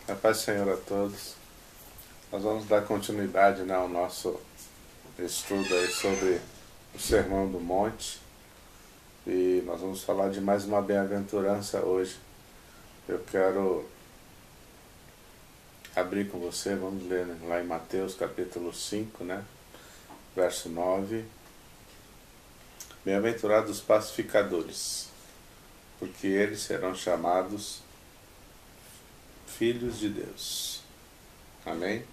A paz do Senhor a todos. Nós vamos dar continuidade, né, ao nosso estudo aí sobre o Sermão do Monte. E nós vamos falar de mais uma bem-aventurança hoje. Eu quero abrir com você, vamos ler, né, lá em Mateus capítulo 5, né, verso 9. Bem-aventurados os pacificadores, porque eles serão chamados filhos de Deus. Amém?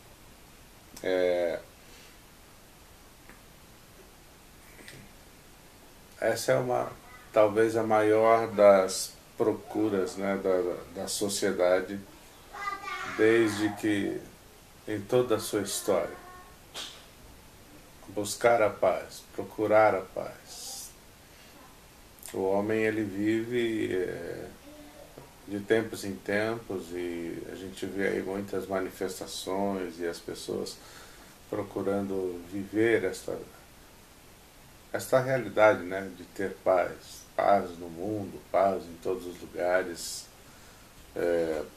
Essa é talvez a maior das procuras, né, da sociedade, desde que, em toda a sua história, buscar a paz, procurar a paz. O homem, ele vive de tempos em tempos, e a gente vê aí muitas manifestações e as pessoas procurando viver esta realidade, né, de ter paz no mundo, paz em todos os lugares,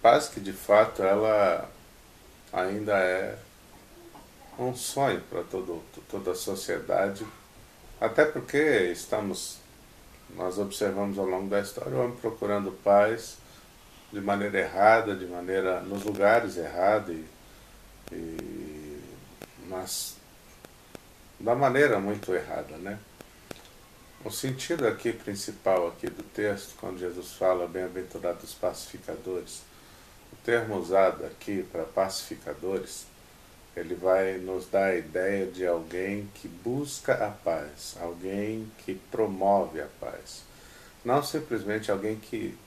paz que de fato ela ainda é um sonho para toda a sociedade, até porque nós observamos ao longo da história o homem procurando paz de maneira errada, nos lugares errados, mas da maneira muito errada, né? O sentido aqui principal aqui do texto, quando Jesus fala bem-aventurados os pacificadores, o termo usado aqui para pacificadores, ele vai nos dar a ideia de alguém que busca a paz, alguém que promove a paz. Não simplesmente alguém que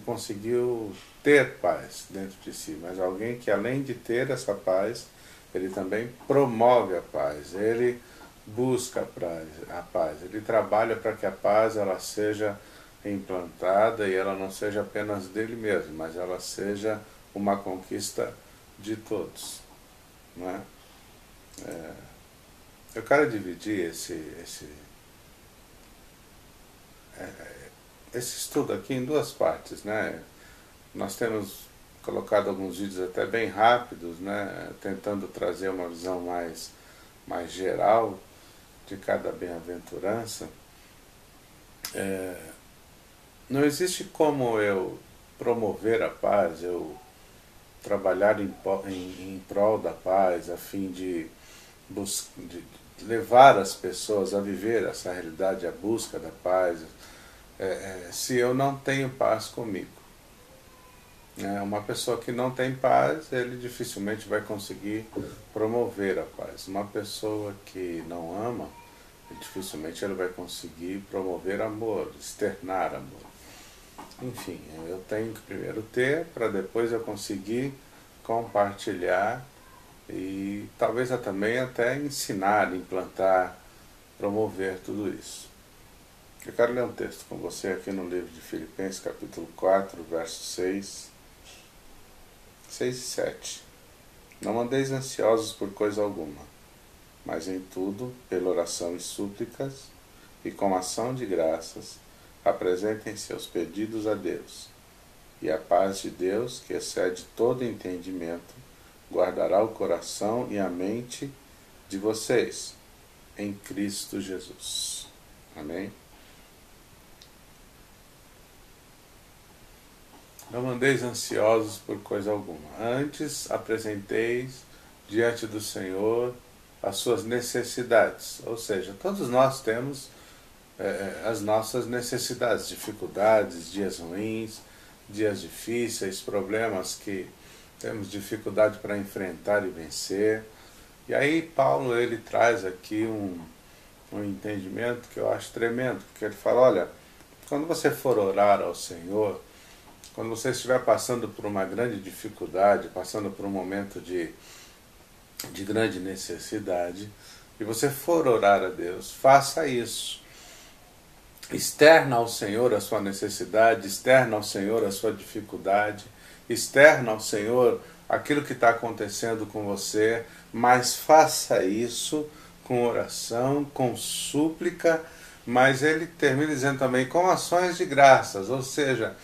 conseguiu ter paz dentro de si, mas alguém que, além de ter essa paz, ele também promove a paz, ele busca a paz, ele trabalha para que a paz ela seja implantada e ela não seja apenas dele mesmo, mas ela seja uma conquista de todos, não é? Eu quero dividir esse estudo aqui em duas partes, né? Nós temos colocado alguns vídeos até bem rápidos, né, tentando trazer uma visão mais geral de cada bem-aventurança. Não existe como eu promover a paz, eu trabalhar em prol da paz, a fim de levar as pessoas a viver essa realidade, a busca da paz, se eu não tenho paz comigo. Uma pessoa que não tem paz, ele dificilmente vai conseguir promover a paz. Uma pessoa que não ama, dificilmente ele vai conseguir promover amor, externar amor. Enfim, eu tenho que primeiro ter, para depois eu conseguir compartilhar e talvez também até ensinar, implantar, promover tudo isso. Eu quero ler um texto com você aqui no livro de Filipenses, capítulo 4, versos 6 e 7. Não andeis ansiosos por coisa alguma, mas em tudo, pela oração e súplicas, e com ação de graças, apresentem seus pedidos a Deus. E a paz de Deus, que excede todo entendimento, guardará o coração e a mente de vocês, em Cristo Jesus. Amém? Não andeis ansiosos por coisa alguma. Antes apresenteis diante do Senhor as suas necessidades. Ou seja, todos nós temos as nossas necessidades, dificuldades, dias ruins, dias difíceis, problemas que temos dificuldade para enfrentar e vencer. E aí Paulo ele traz aqui um entendimento que eu acho tremendo, porque ele fala, olha, quando você for orar ao Senhor, quando você estiver passando por uma grande dificuldade, passando por um momento de grande necessidade, e você for orar a Deus, faça isso. Externa ao Senhor a sua necessidade, externa ao Senhor a sua dificuldade, externa ao Senhor aquilo que está acontecendo com você, mas faça isso com oração, com súplica, mas ele termina dizendo também com ações de graças, ou seja,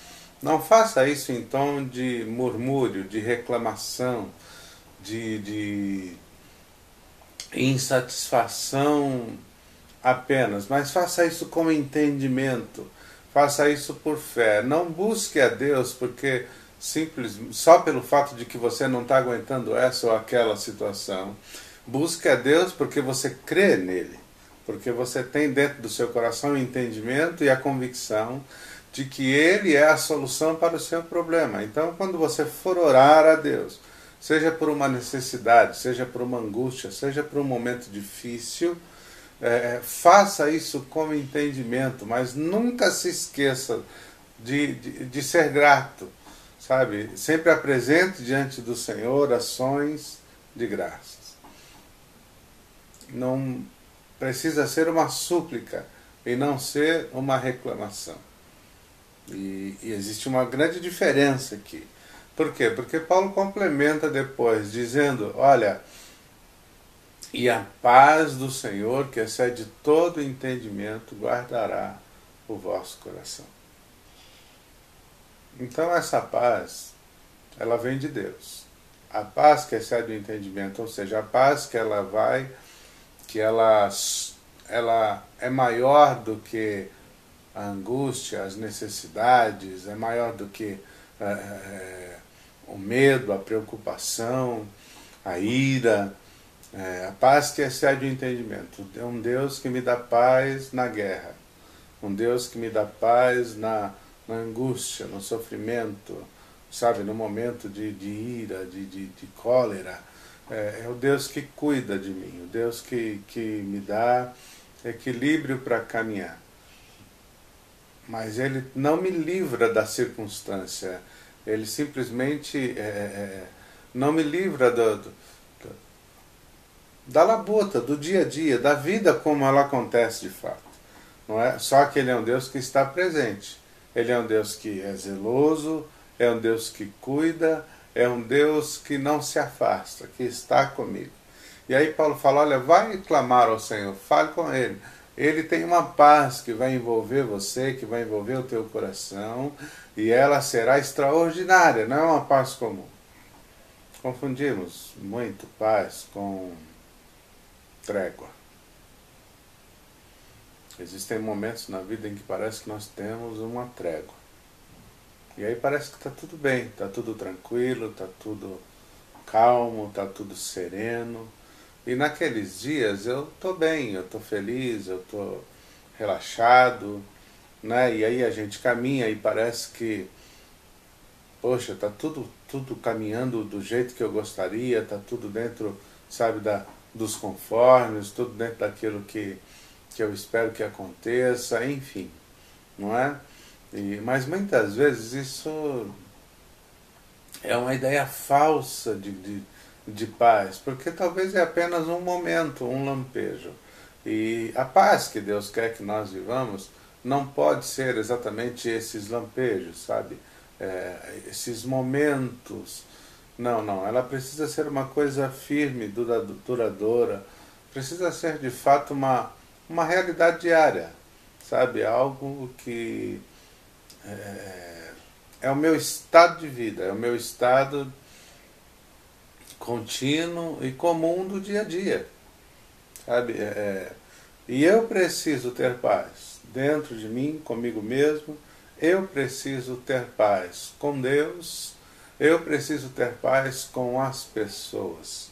Não faça isso em tom de murmúrio, de reclamação, de insatisfação apenas, mas faça isso com entendimento, faça isso por fé. Não busque a Deus porque só pelo fato de que você não está aguentando essa ou aquela situação. Busque a Deus porque você crê nele, porque você tem dentro do seu coração o entendimento e a convicção de que ele é a solução para o seu problema. Então, quando você for orar a Deus, seja por uma necessidade, seja por uma angústia, seja por um momento difícil, faça isso com entendimento, mas nunca se esqueça de ser grato, sabe? Sempre apresente diante do Senhor ações de graças. Não precisa ser uma súplica e não ser uma reclamação. E existe uma grande diferença aqui. Por quê? Porque Paulo complementa depois, dizendo, olha, e a paz do Senhor, que excede todo entendimento, guardará o vosso coração. Então essa paz, ela vem de Deus. A paz que excede o entendimento, ou seja, a paz que ela é maior do que a angústia, as necessidades, é maior do que o medo, a preocupação, a ira, a paz que excede o entendimento. É um Deus que me dá paz na guerra, um Deus que me dá paz na angústia, no sofrimento, sabe, no momento de ira, de cólera. É o Deus que cuida de mim, o Deus que me dá equilíbrio para caminhar. Mas ele não me livra da circunstância, ele simplesmente não me livra da labuta, do dia a dia, da vida como ela acontece de fato. Não é? Só que ele é um Deus que está presente, ele é um Deus que é zeloso, é um Deus que cuida, é um Deus que não se afasta, que está comigo. E aí Paulo fala, olha, vai clamar ao Senhor, fale com ele. Ele tem uma paz que vai envolver você, que vai envolver o teu coração, e ela será extraordinária, não é uma paz comum. Confundimos muito paz com trégua. Existem momentos na vida em que parece que nós temos uma trégua. E aí parece que está tudo bem, está tudo tranquilo, está tudo calmo, está tudo sereno. E naqueles dias eu estou bem, eu estou feliz, eu estou relaxado, né? E aí a gente caminha e parece que, poxa, está tudo caminhando do jeito que eu gostaria, está tudo dentro, sabe, dos conformes, tudo dentro daquilo que eu espero que aconteça, enfim, não é? Mas muitas vezes isso é uma ideia falsa de paz, porque talvez é apenas um momento, um lampejo. E a paz que Deus quer que nós vivamos não pode ser exatamente esses lampejos, sabe? Esses momentos. Não, ela precisa ser uma coisa firme, duradoura, precisa ser de fato uma realidade diária, sabe? Algo que é o meu estado de vida, é o meu estado contínuo e comum do dia a dia, sabe? E eu preciso ter paz dentro de mim, comigo mesmo, eu preciso ter paz com Deus, eu preciso ter paz com as pessoas.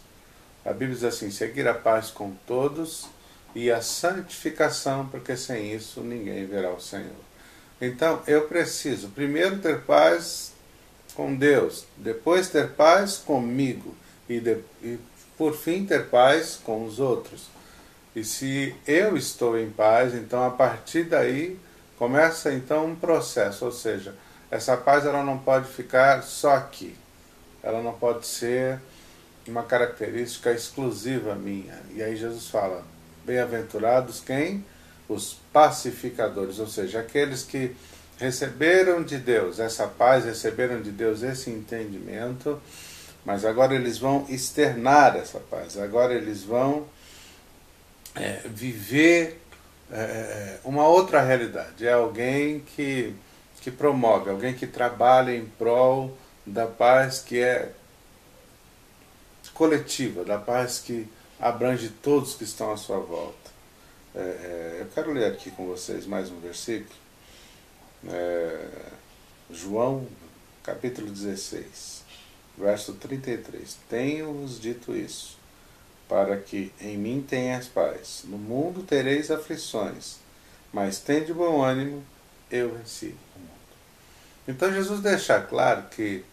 A Bíblia diz assim, seguir a paz com todos e a santificação, porque sem isso ninguém verá o Senhor. Então eu preciso primeiro ter paz com Deus, depois ter paz comigo e por fim ter paz com os outros. E se eu estou em paz, então a partir daí começa então um processo, ou seja, essa paz ela não pode ficar só aqui, ela não pode ser uma característica exclusiva minha. E aí Jesus fala, bem-aventurados quem? Os pacificadores, ou seja, aqueles que receberam de Deus essa paz, receberam de Deus esse entendimento, mas agora eles vão externar essa paz, agora eles vão viver uma outra realidade. É alguém que que promove, alguém que trabalha em prol da paz que é coletiva, da paz que abrange todos que estão à sua volta. Eu quero ler aqui com vocês mais um versículo. João, capítulo 16, verso 33. Tenho-vos dito isso, para que em mim tenhas paz. No mundo tereis aflições, mas tende bom ânimo, eu venci o mundo. Então Jesus deixa claro que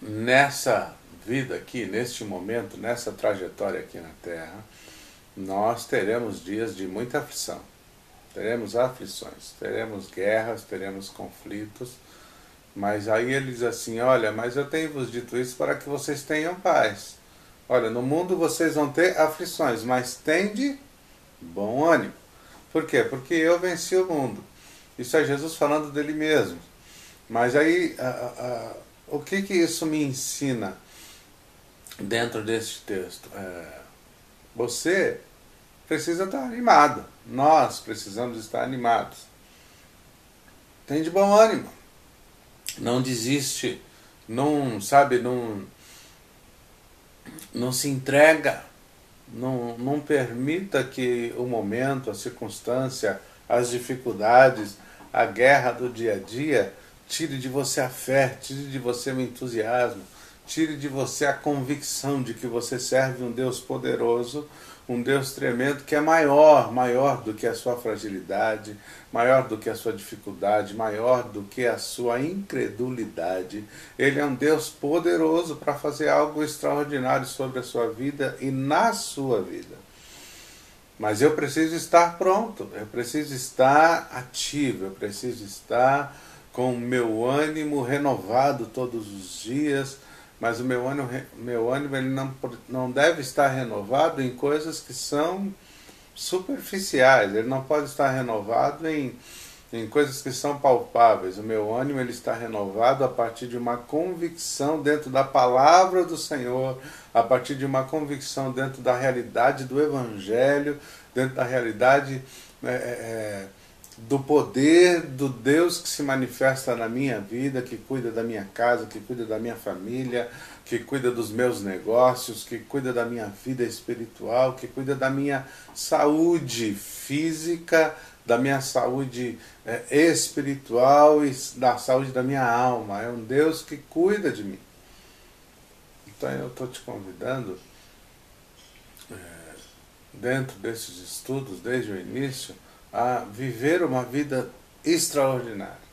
nessa vida aqui, neste momento, nessa trajetória aqui na Terra, nós teremos dias de muita aflição. Teremos aflições, teremos guerras, teremos conflitos, mas aí ele diz assim, olha, mas eu tenho vos dito isso para que vocês tenham paz. Olha, no mundo vocês vão ter aflições, mas tende bom ânimo. Por quê? Porque eu venci o mundo. Isso é Jesus falando dele mesmo. Mas aí, o que isso me ensina dentro deste texto? Você precisa estar animado. Nós precisamos estar animados. Tem de bom ânimo. Não desiste. Não se entrega. Não permita que o momento, a circunstância, as dificuldades, a guerra do dia a dia tire de você a fé, tire de você o entusiasmo, tire de você a convicção de que você serve um Deus poderoso, um Deus tremendo, que é maior do que a sua fragilidade, maior do que a sua dificuldade, maior do que a sua incredulidade. Ele é um Deus poderoso para fazer algo extraordinário sobre a sua vida e na sua vida. Mas eu preciso estar pronto, eu preciso estar ativo, eu preciso estar com o meu ânimo renovado todos os dias, mas o meu ânimo ele não deve estar renovado em coisas que são superficiais, ele não pode estar renovado em coisas que são palpáveis. O meu ânimo ele está renovado a partir de uma convicção dentro da palavra do Senhor, a partir de uma convicção dentro da realidade do Evangelho, dentro da realidade do poder do Deus que se manifesta na minha vida, que cuida da minha casa, que cuida da minha família, que cuida dos meus negócios, que cuida da minha vida espiritual, que cuida da minha saúde física, da minha saúde espiritual e da saúde da minha alma. É um Deus que cuida de mim. Então eu estou te convidando, dentro desses estudos, desde o início, a viver uma vida extraordinária.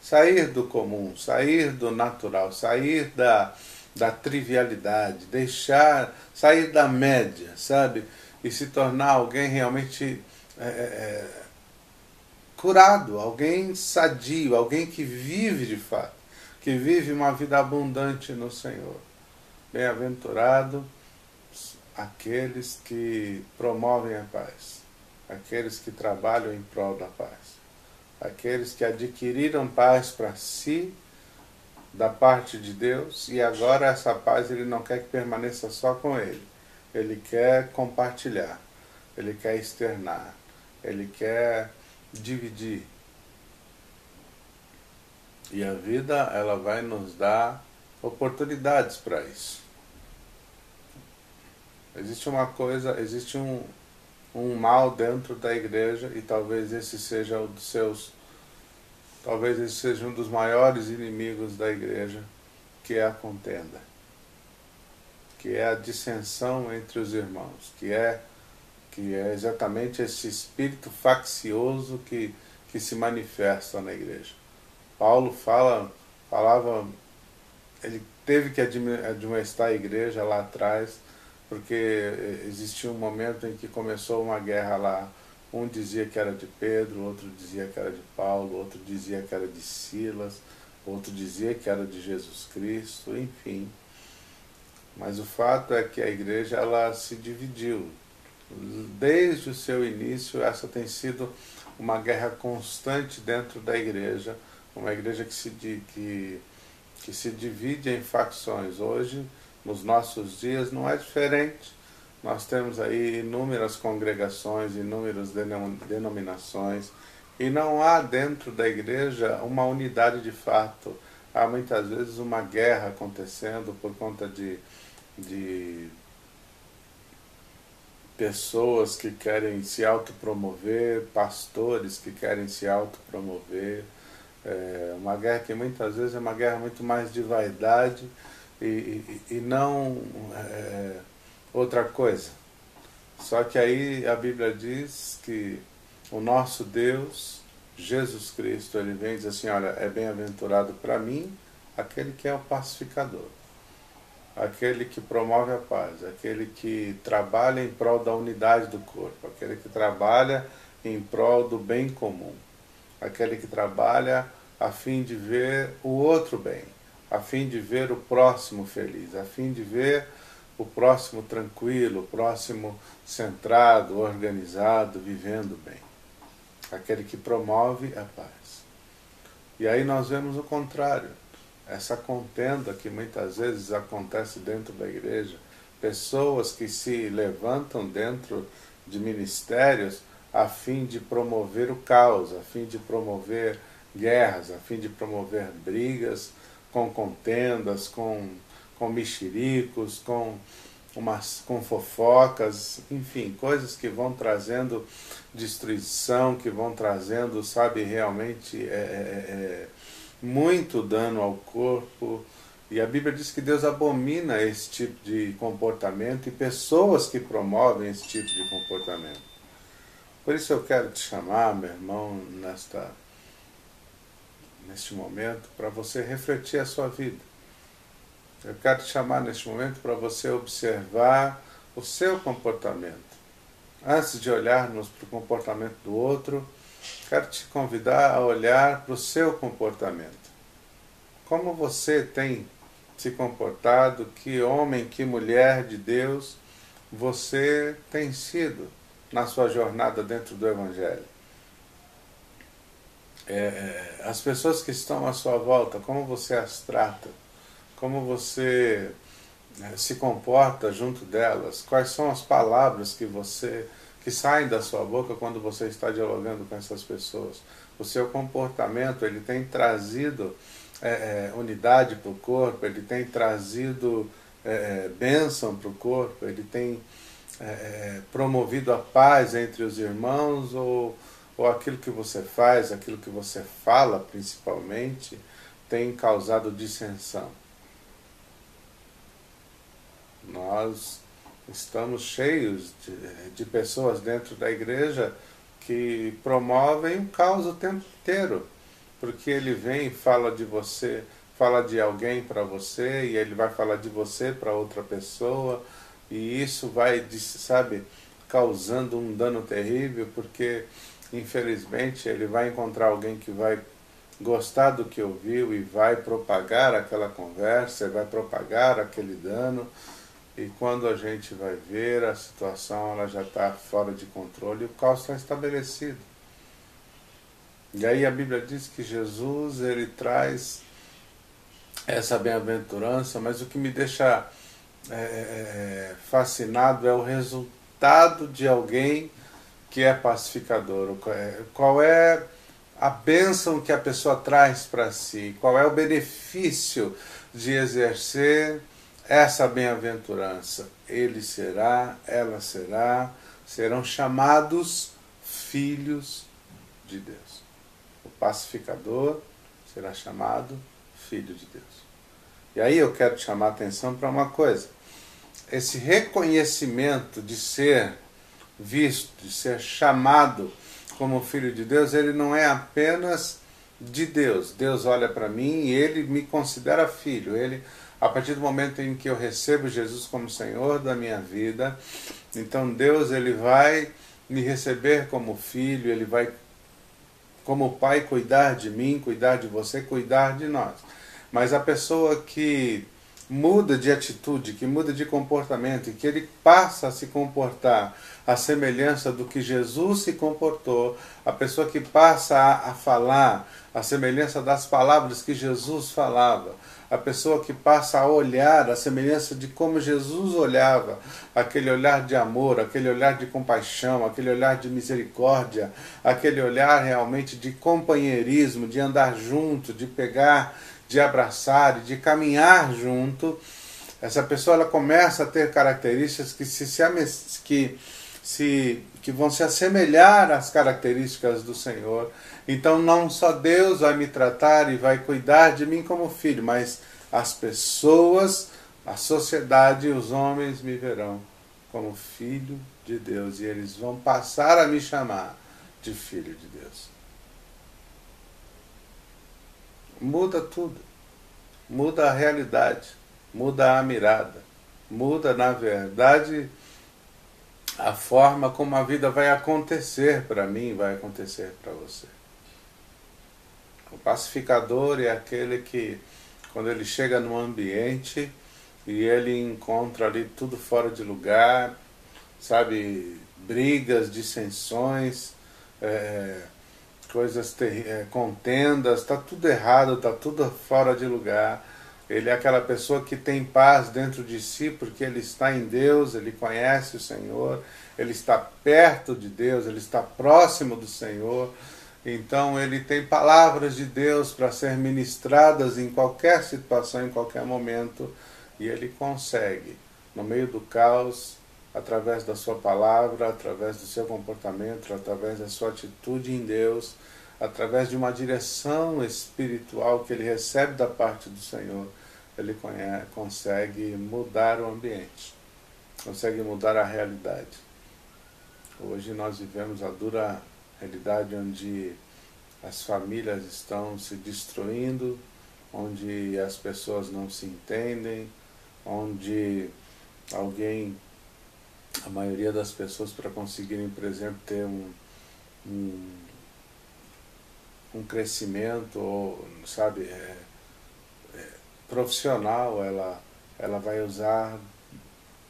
Sair do comum, sair do natural, sair da trivialidade, sair da média, sabe? E se tornar alguém realmente curado, alguém sadio, alguém que vive de fato, que vive uma vida abundante no Senhor. Bem-aventurado aqueles que promovem a paz, aqueles que trabalham em prol da paz, aqueles que adquiriram paz para si, da parte de Deus, e agora essa paz ele não quer que permaneça só com ele quer compartilhar, ele quer externar, ele quer dividir. E a vida ela vai nos dar oportunidades para isso. Existe um mal dentro da igreja, e talvez esse seja um dos maiores inimigos da igreja, que é a contenda, que é a dissensão entre os irmãos, que é exatamente esse espírito faccioso que se manifesta na igreja. Paulo falava, ele teve que admoestar a igreja lá atrás, porque existia um momento em que começou uma guerra lá. Um dizia que era de Pedro, outro dizia que era de Paulo, outro dizia que era de Silas, outro dizia que era de Jesus Cristo, enfim. Mas o fato é que a igreja ela se dividiu. Desde o seu início, essa tem sido uma guerra constante dentro da igreja, uma igreja que se divide em facções. Hoje, nos nossos dias, não é diferente. Nós temos aí inúmeras congregações, inúmeras denominações, E não há dentro da igreja uma unidade de fato. Há muitas vezes uma guerra acontecendo por conta de pessoas que querem se autopromover, pastores que querem se autopromover. Uma guerra que muitas vezes é uma guerra muito mais de vaidade e não outra coisa. Só que aí a Bíblia diz que o nosso Deus, Jesus Cristo, ele vem e diz assim, olha, é bem-aventurado para mim aquele que é o pacificador, aquele que promove a paz, aquele que trabalha em prol da unidade do corpo, aquele que trabalha em prol do bem comum, aquele que trabalha a fim de ver o outro bem, a fim de ver o próximo feliz, a fim de ver o próximo tranquilo, o próximo centrado, organizado, vivendo bem. Aquele que promove a paz. E aí nós vemos o contrário, essa contenda que muitas vezes acontece dentro da igreja, pessoas que se levantam dentro de ministérios a fim de promover o caos, a fim de promover guerras, a fim de promover brigas, com contendas, com mexericos, com fofocas, enfim, coisas que vão trazendo destruição, que vão trazendo, sabe, realmente muito dano ao corpo. E a Bíblia diz que Deus abomina esse tipo de comportamento e pessoas que promovem esse tipo de comportamento. Por isso eu quero te chamar, meu irmão, neste momento, para você refletir a sua vida. Eu quero te chamar neste momento para você observar o seu comportamento. Antes de olharmos para o comportamento do outro, quero te convidar a olhar para o seu comportamento. Como você tem se comportado, que homem, que mulher de Deus você tem sido na sua jornada dentro do Evangelho. As pessoas que estão à sua volta, como você as trata, como você se comporta junto delas, quais são as palavras que saem da sua boca quando você está dialogando com essas pessoas. O seu comportamento, ele tem trazido unidade para o corpo, ele tem trazido bênção para o corpo, ele tem promovido a paz entre os irmãos, ou aquilo que você faz, aquilo que você fala principalmente, tem causado dissensão. Nós estamos cheios de pessoas dentro da igreja que promovem o caos o tempo inteiro, porque ele vem e fala de você, fala de alguém para você, e ele vai falar de você para outra pessoa, e isso vai, sabe, causando um dano terrível, porque infelizmente ele vai encontrar alguém que vai gostar do que ouviu e vai propagar aquela conversa, vai propagar aquele dano. E quando a gente vai ver, a situação ela já está fora de controle e o caos está estabelecido. E aí a Bíblia diz que Jesus ele traz essa bem-aventurança, mas o que me deixa fascinado é o resultado de alguém que é pacificador. Qual é a bênção que a pessoa traz para si? Qual é o benefício de exercer essa bem-aventurança? Ele será, ela será, serão chamados filhos de Deus. O pacificador será chamado filho de Deus. E aí eu quero te chamar a atenção para uma coisa. Esse reconhecimento de ser visto, de ser chamado como filho de Deus, ele não é apenas de Deus. Deus olha para mim e ele me considera filho. Ele, a partir do momento em que eu recebo Jesus como Senhor da minha vida, então Deus ele vai me receber como filho, ele vai, como pai, cuidar de mim, cuidar de você, cuidar de nós. Mas a pessoa que muda de atitude, que muda de comportamento, e que ele passa a se comportar à semelhança do que Jesus se comportou, a pessoa que passa a falar, a semelhança das palavras que Jesus falava. A pessoa que passa a olhar a semelhança de como Jesus olhava, aquele olhar de amor, aquele olhar de compaixão, aquele olhar de misericórdia, aquele olhar realmente de companheirismo, de andar junto, de pegar, de abraçar, de caminhar junto. Essa pessoa ela começa a ter características que vão se assemelhar às características do Senhor. Então não só Deus vai me tratar e vai cuidar de mim como filho, mas as pessoas, a sociedade e os homens me verão como filho de Deus e eles vão passar a me chamar de filho de Deus. Muda tudo, muda a realidade, muda a mirada, muda na verdade a forma como a vida vai acontecer para mim, vai acontecer para você. O pacificador é aquele que, quando ele chega num ambiente e ele encontra ali tudo fora de lugar, sabe, brigas, dissensões, contendas, está tudo errado, está tudo fora de lugar. Ele é aquela pessoa que tem paz dentro de si porque ele está em Deus, ele conhece o Senhor, ele está perto de Deus, ele está próximo do Senhor. Então ele tem palavras de Deus para ser ministradas em qualquer situação, em qualquer momento, e ele consegue, no meio do caos, através da sua palavra, através do seu comportamento, através da sua atitude em Deus, através de uma direção espiritual que ele recebe da parte do Senhor, ele consegue mudar o ambiente, consegue mudar a realidade. Hoje nós vivemos a dura realidade onde as famílias estão se destruindo, onde as pessoas não se entendem, onde a maioria das pessoas para conseguirem, por exemplo, ter um crescimento, ou, sabe, profissional, ela vai usar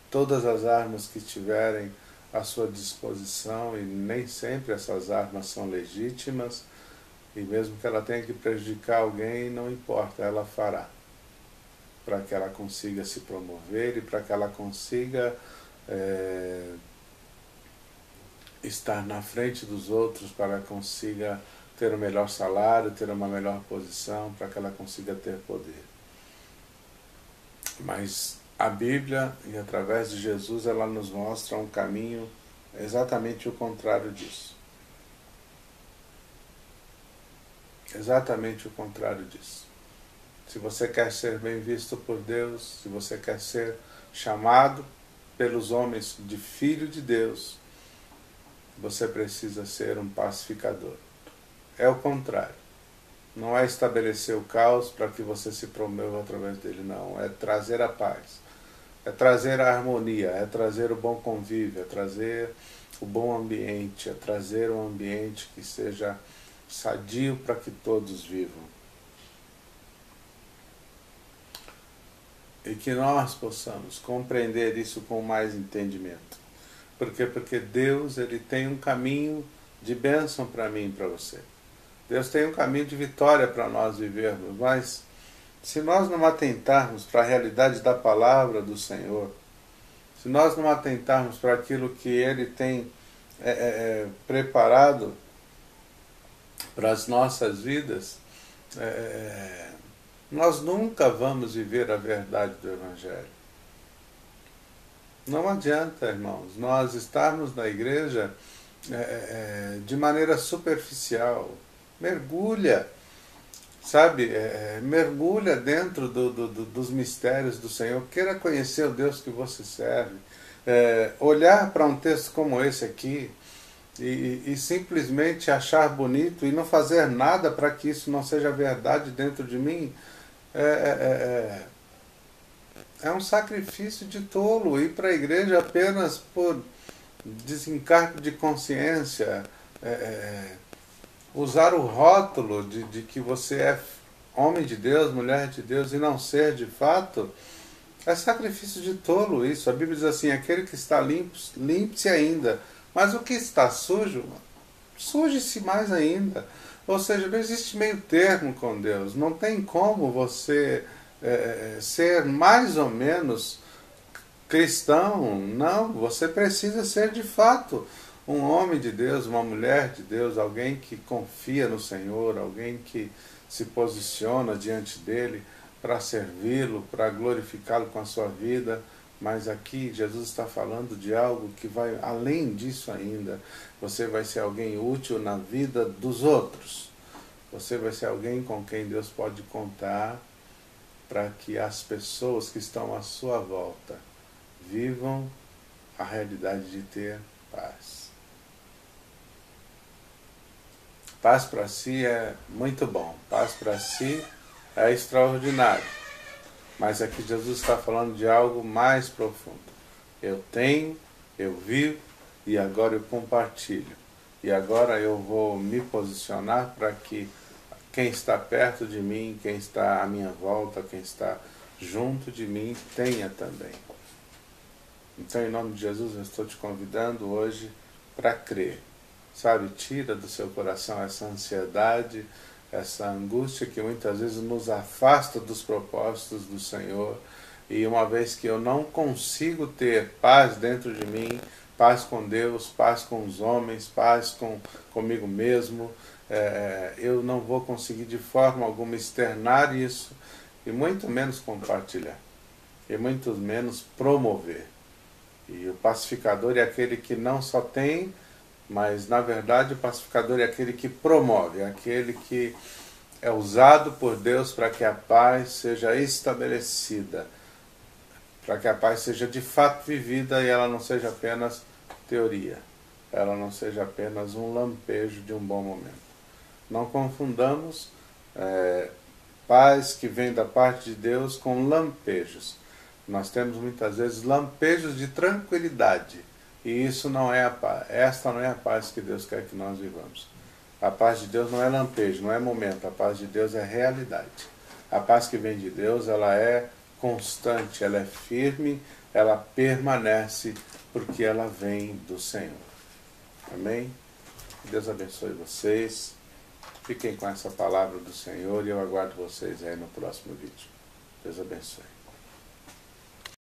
todas as armas que tiverem à sua disposição e nem sempre essas armas são legítimas e mesmo que ela tenha que prejudicar alguém, não importa, ela fará para que ela consiga se promover e para que ela consiga estar na frente dos outros, para que consiga ter um melhor salário, ter uma melhor posição, para que ela consiga ter poder. Mas a Bíblia, e através de Jesus, ela nos mostra um caminho exatamente o contrário disso. Exatamente o contrário disso. Se você quer ser bem visto por Deus, se você quer ser chamado pelos homens de filho de Deus, você precisa ser um pacificador. É o contrário. Não é estabelecer o caos para que você se promova através dele, não. É trazer a paz. É trazer a harmonia, é trazer o bom convívio, é trazer o bom ambiente, é trazer um ambiente que seja sadio para que todos vivam. E que nós possamos compreender isso com mais entendimento. Por quê? Porque Deus ele tem um caminho de bênção para mim e para você. Deus tem um caminho de vitória para nós vivermos, mas se nós não atentarmos para a realidade da palavra do Senhor, se nós não atentarmos para aquilo que Ele tem preparado para as nossas vidas, nós nunca vamos viver a verdade do Evangelho. Não adianta, irmãos, nós estarmos na igreja de maneira superficial. Mergulha, sabe, mergulha dentro dos mistérios do Senhor, queira conhecer o Deus que você serve, olhar para um texto como esse aqui e simplesmente achar bonito e não fazer nada para que isso não seja verdade dentro de mim, é um sacrifício de tolo. Ir para a igreja apenas por desencargo de consciência, usar o rótulo de que você é homem de Deus, mulher de Deus e não ser de fato, é sacrifício de tolo isso. A Bíblia diz assim, aquele que está limpo, limpe-se ainda, mas o que está sujo, suje-se mais ainda. Ou seja, não existe meio termo com Deus. Não tem como você ser mais ou menos cristão. Não, você precisa ser de fato um homem de Deus, uma mulher de Deus, alguém que confia no Senhor, alguém que se posiciona diante dele para servi-lo, para glorificá-lo com a sua vida. Mas aqui Jesus está falando de algo que vai além disso ainda. Você vai ser alguém útil na vida dos outros. Você vai ser alguém com quem Deus pode contar para que as pessoas que estão à sua volta vivam a realidade de ter paz. Paz para si é muito bom. Paz para si é extraordinário. Mas aqui Jesus está falando de algo mais profundo. Eu tenho, eu vivo e agora eu compartilho. E agora eu vou me posicionar para que quem está perto de mim, quem está à minha volta, quem está junto de mim, tenha também. Então, em nome de Jesus, eu estou te convidando hoje para crer. Sabe, tira do seu coração essa ansiedade, essa angústia que muitas vezes nos afasta dos propósitos do Senhor. E uma vez que eu não consigo ter paz dentro de mim, paz com Deus, paz com os homens, paz comigo mesmo, eu não vou conseguir de forma alguma externar isso, e muito menos compartilhar, e muito menos promover. E o pacificador é aquele que não só tem, mas na verdade o pacificador é aquele que promove, é aquele que é usado por Deus para que a paz seja estabelecida, para que a paz seja de fato vivida e ela não seja apenas teoria, ela não seja apenas um lampejo de um bom momento. Não confundamos paz que vem da parte de Deus com lampejos. Nós temos muitas vezes lampejos de tranquilidade, e isso não é a paz. Esta não é a paz que Deus quer que nós vivamos. A paz de Deus não é lampejo, não é momento. A paz de Deus é realidade. A paz que vem de Deus, ela é constante, ela é firme, ela permanece, porque ela vem do Senhor. Amém? Deus abençoe vocês. Fiquem com essa palavra do Senhor e eu aguardo vocês aí no próximo vídeo. Deus abençoe.